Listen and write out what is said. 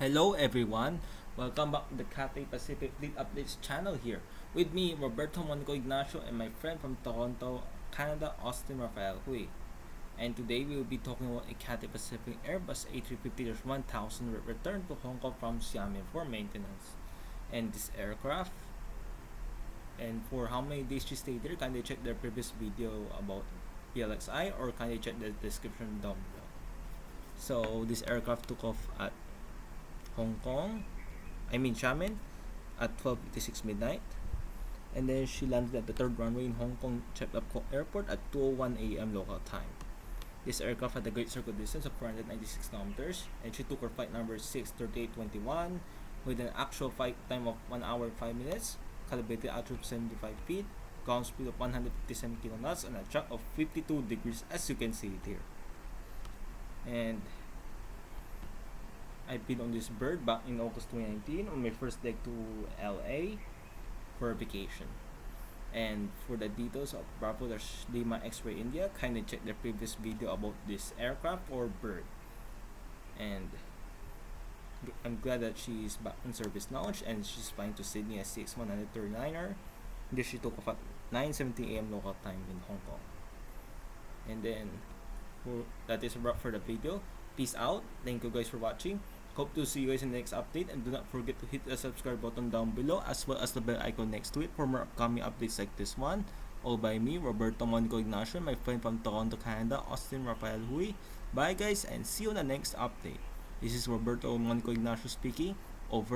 Hello everyone, welcome back to the CATHAY PACIFIC UPDATE channel here. With me, Roberto Monico Ignacio and my friend from Toronto, Canada, Austin Rafael Hui. And today we will be talking about a CATHAY Pacific Airbus A350-1000 returned to Hong Kong from Xiamen for maintenance. And this aircraft, and for how many days she stayed there, kindly check their previous video about B-LXI or kindly check the description down below. So this aircraft took off at Xiamen at 12:56 midnight, and then she landed at the third runway in Hong Kong Chek Lap Kok Airport at 2:01 a.m. local time. This aircraft had a great circle distance of 496 kilometers, and she took her flight number 63821 with an actual flight time of 1 hour and 5 minutes, calibrated altitude of 75 feet, ground speed of 157 kiloknots, and a track of 52 degrees, as you can see it here. And I've been on this bird back in August 2019 on my first leg to LA for a vacation. And for the details of Bravo Lima X-Ray India, kindly check the previous video about this aircraft or bird. And I'm glad that she's back in service now, and she's flying to Sydney as CX-139er. This she took off at 9:70 a.m. local time in Hong Kong. And then that is a wrap for the video. Peace out. Thank you guys for watching. Hope to see you guys in the next update, and do not forget to hit the subscribe button down below as well as the bell icon next to it for more upcoming updates like this one. All by me, Roberto Monico Ignacio, my friend from Toronto, Canada, Austin Rafael Hui. Bye guys, and see you on the next update. This is Roberto Monico Ignacio speaking. Over.